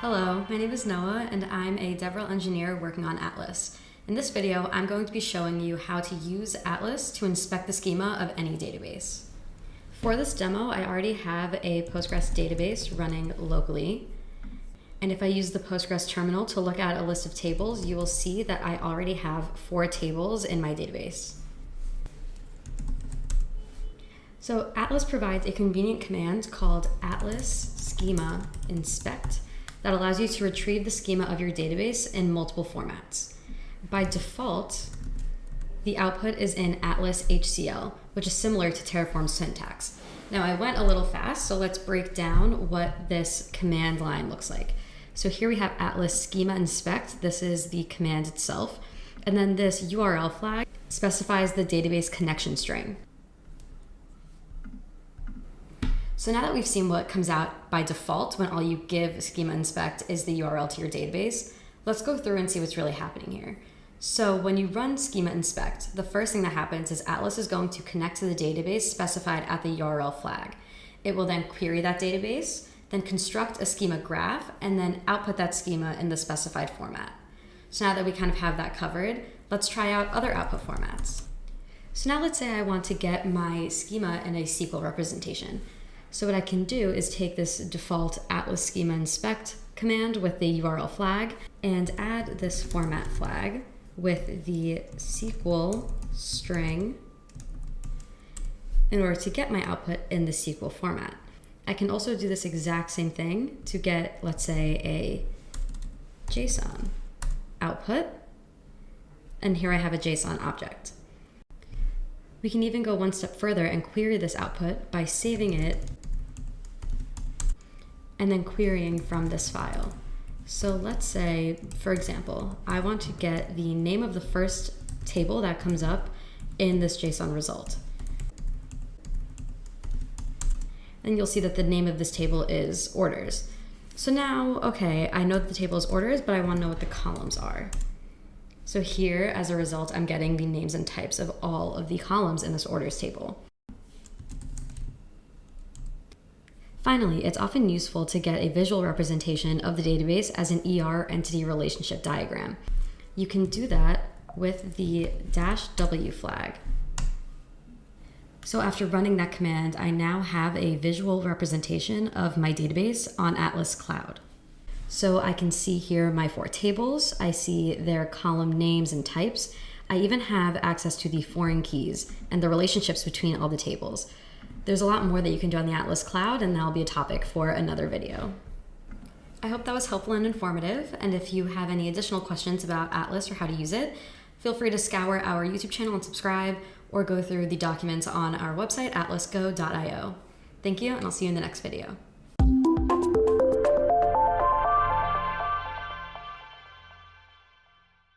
Hello, my name is Noah and I'm a DevRel engineer working on Atlas. In this video, I'm going to be showing you how to use Atlas to inspect the schema of any database. For this demo, I already have a Postgres database running locally. And if I use the Postgres terminal to look at a list of tables, you will see that I already have 4 tables in my database. So Atlas provides a convenient command called atlas schema inspect that allows you to retrieve the schema of your database in multiple formats. By default, the output is in Atlas HCL, which is similar to Terraform's syntax. Now I went a little fast, so let's break down what this command line looks like. So here we have Atlas schema inspect. This is the command itself. And then this URL flag specifies the database connection string. So now that we've seen what comes out by default when all you give schema inspect is the URL to your database, let's go through and see what's really happening here. So when you run schema inspect, the first thing that happens is Atlas is going to connect to the database specified at the URL flag. It will then query that database, then construct a schema graph, and then output that schema in the specified format. So now that we kind of have that covered, let's try out other output formats. So now let's say I want to get my schema in a SQL representation. So what I can do is take this default Atlas schema inspect command with the URL flag and add this format flag with the SQL string in order to get my output in the SQL format. I can also do this exact same thing to get, let's say, a JSON output, and here I have a JSON object. We can even go one step further and query this output by saving it and then querying from this file. So let's say, for example, I want to get the name of the first table that comes up in this JSON result. And you'll see that the name of this table is orders. So now, okay, I know that the table is orders, but I want to know what the columns are. So here, as a result, I'm getting the names and types of all of the columns in this orders table. Finally, it's often useful to get a visual representation of the database as an ER entity relationship diagram. You can do that with the -w flag. So after running that command, I now have a visual representation of my database on Atlas Cloud. So I can see here my 4 tables. I see their column names and types. I even have access to the foreign keys and the relationships between all the tables. There's a lot more that you can do on the Atlas Cloud, and that'll be a topic for another video. I hope that was helpful and informative, and if you have any additional questions about Atlas or how to use it, feel free to scour our YouTube channel and subscribe, or go through the documents on our website, atlasgo.io. Thank you, and I'll see you in the next video.